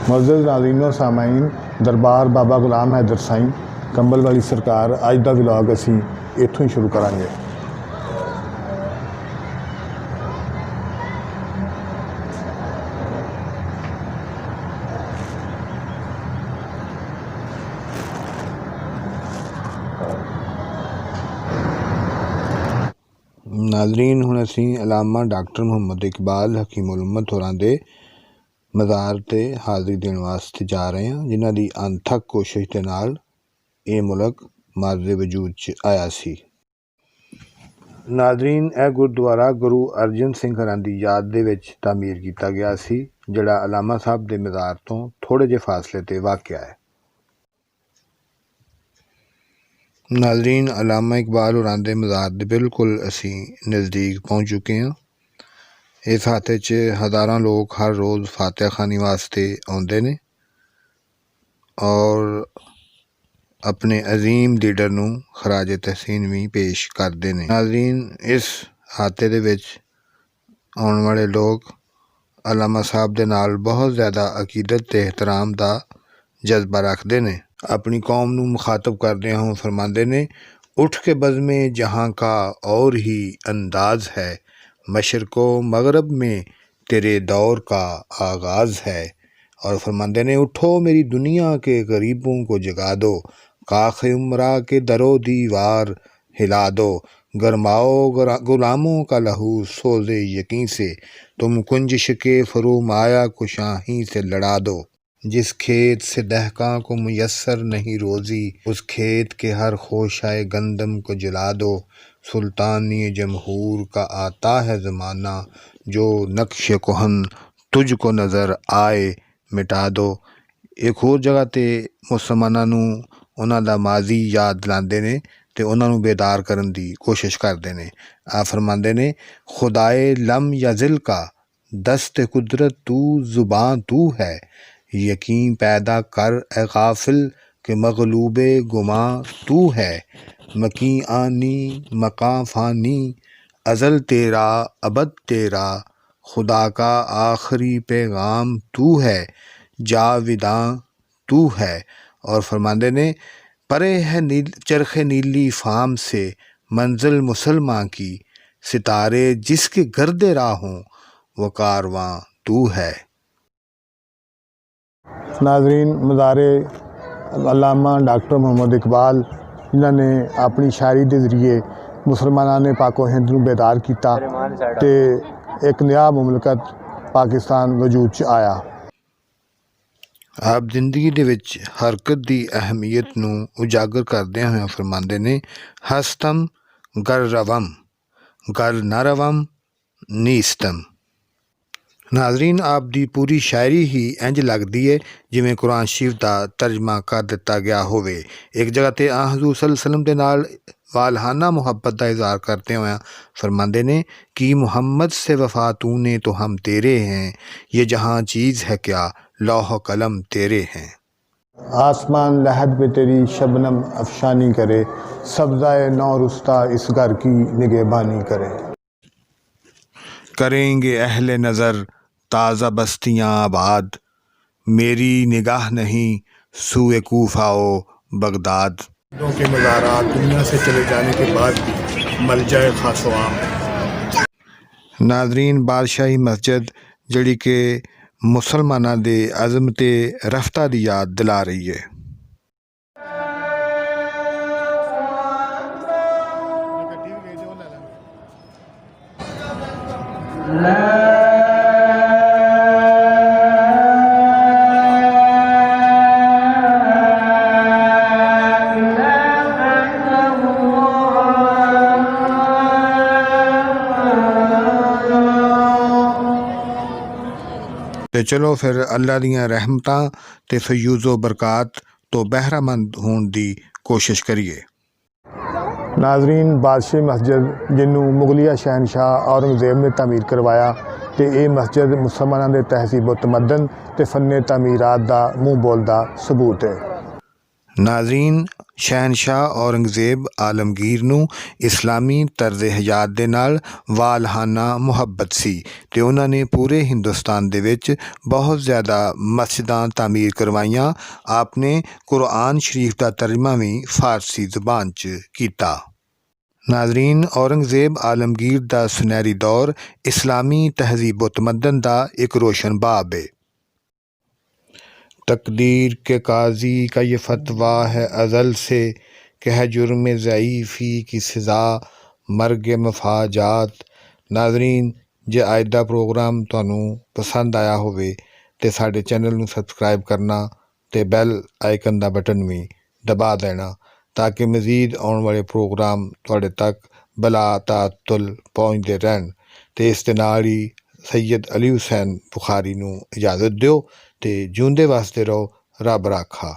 मुअज़्ज़ज़ नाज़रीनो सामाईन, दरबार बाबा गुलाम हैदर साईं कंबल वाली सरकार। अज का व्लॉग असी इत्थों ही शुरू करांगे। नाज़रीन, हुण असी अलामा डॉक्टर मुहम्मद इकबाल हकीमुल उम्मत होरां दे मज़ार ते हाज़री देने वास्ते जा रहे हैं, जिन्हां दी अनथक कोशिश दे नाल ये मुल्क माज़े वजूद च आया सी। नाज़रीन, यह गुरुद्वारा गुरु अर्जन सिंह होरां दी याद दे विच तामीर किया गया सी, जिहड़ा अलामा साहब दे मज़ार तो थोड़े जे फासले ते वाक़या है। नाज़रीन, अलामा इकबाल होरां दे मज़ार दे बिल्कुल असी नज़दीक पहुँच चुके हैं। इस हाते च हज़ारां लोग हर रोज़ फातिहा खानी वास्ते आउंदे ने और अपने अजीम लीडर नूं खराज तहसीन भी पेश करते हैं। नाज़रीन, इस हाते दे विच आने वाले लोग अलामा साहब दे नाल बहुत ज़्यादा अकीदत ते एहतराम दा जज्बा रखते हैं। अपनी कौम नूं मुखातब करदे हों फरमाते ने, उठ के बज़्मे जहाँ का और ही अंदाज़ है, मशरको मगरब में तेरे दौर का आगाज़ है। और फरमाते ने, उठो मेरी दुनिया के गरीबों को जगा दो, काखे उमरा के दरो दीवार हिला दो, गरमाओ गुलामों का लहू सोज़े यकीन से, तुम कुंजिश के फरूमाया को शाही से लड़ा दो। जिस खेत से दहका को मुयस्सर नहीं रोज़ी, उस खेत के हर खोशाए गंदम को जला दो। सुल्तानी जमहूर का आता है ज़माना, जो नक्श कोहन तुझको नज़र आए मिटा दो। एक होर जगह ते मुसलमानां नूं उन्हां दा माजी याद दिलांदे ने ते उन्हां नूं बेदार करन दी कोशिश करदे ने। आ फरमांदे ने, खुदाए लम यज़िल का दस्त कुदरत तू ज़ुबान तू है, यकीन पैदा कर ए गाफिल के मगलूबे गुमा तू है। मकी आनी मका फ़ानी अज़ल तेरा अबद तेरा, खुदा का आखिरी पैगाम तू है, जाविदा तू है। और फरमांदे ने, परे है चरखे नीली फाम से मंजिल मुसलमान की, सितारे जिसके गर्दे राहों वो कारवां तू है। नाज़रीन, मज़ारे अल्लामा डॉक्टर मुहम्मद इकबाल, जिन्होंने अपनी शायरी के जरिए मुसलमानों ने पाको हिंद नूं बेदार किया ते एक नया मुमलकत पाकिस्तान वजूद च आया। आप जिंदगी दे विच हरकत की अहमियत नूं उजागर करदे होए फरमांदे ने, हस्तम गर रवम गर न रवम नीस्तम। नाज़रीन, आप दी पूरी शायरी ही इंज लगदी है जिवें कुरान शरीफ का तर्जमा कर दिता गया होवे। एक जगह ते आ हज़ूर सल्लल्लाहु अलैहि वसल्लम दे नाल वालहाना मुहब्बत का इज़हार करते हुए फरमांदे ने कि मोहम्मद से वफ़ा तूने तो हम तेरे हैं, ये जहाँ चीज़ है क्या लौह कलम तेरे हैं। आसमान लहद पे तेरी शबनम अफशानी करे, सब्ज़ाए नौ रुस्ता इस घर की निगहबानी करे। करेंगे अहले नज़र ताज़ा बस्तियाँ आबाद, मेरी निगाह नहीं सूए कूफाओ बगदाद। के मज़ारात दुनिया से चले जाने के बाद भी मलजाए खासो आम। नाज़रीन, बादशाही मस्जिद जड़ी के मुसलमाना दे अज़मते रफ्ता दी याद दिला रही है। ते चलो फिर अल्लाह दियां रहमतां ते फयूज़ो बरकात तो बहरामंद होने की कोशिश करिए। नाज़रीन, बादशाही मस्जिद जिन्हों मुगलिया शहनशाह औरंगजेब ने तामीर करवाया तो ये मस्जिद मुसलमानों के तहजीब तमदन ते फन्ने तामीरात का मूँह बोलदा सबूत है। ਨਾਜ਼ਰੀਨ, ਸ਼ਹਿਨशाह ਔਰੰਗਜ਼ੇਬ ਆਲਮਗੀਰ ਨੂੰ ਇਸਲਾਮੀ ਤਰਜ਼ ਹਯਾਤ ਦੇ ਨਾਲ ਵਾਲਹਾਨਾ ਮੁਹੱਬਤ ਸੀ ਅਤੇ ਉਹਨਾਂ ਨੇ ਪੂਰੇ ਹਿੰਦੁਸਤਾਨ ਦੇ ਵਿੱਚ ਬਹੁਤ ਜ਼ਿਆਦਾ ਮਸਜਿਦਾਂ ਤਾਮੀਰ ਕਰਵਾਈਆਂ। ਆਪ ਨੇ ਕੁਰਾਨ ਸ਼ਰੀਫ ਦਾ ਤਰਜਮਾ ਵੀ ਫਾਰਸੀ ਜ਼ੁਬਾਨ 'ਚ ਕੀਤਾ। ਨਾਜ਼ਰੀਨ, ਔਰੰਗਜ਼ੇਬ ਆਲਮਗੀਰ ਦਾ ਸੁਨਹਿਰੀ ਦੌਰ ਇਸਲਾਮੀ ਤਹਿਜ਼ੀਬ ਤਮਦਨ ਦਾ ਇੱਕ रोशन बाब है। तकदीर के काजी का ये फतवा है अज़ल से कि है जुर्म ज़ईफ़ी की सज़ा मर्ग मफाजात। नाज़रीन, जे अज दा प्रोग्राम तुहानूं पसंद आया होवे ते साडे चैनल नूं सबसक्राइब करना ते बैल आइकन दा बटन भी दबा देना ताकि मज़ीद आने वाले प्रोग्राम तुहाडे तक बला तातुल पहुँचते रहन। ते इस दे नाल ही सैयद अली हुसैन बुखारी नूं इजाज़त दिओ ते जिउंदे वसदे रहो। रब राखा।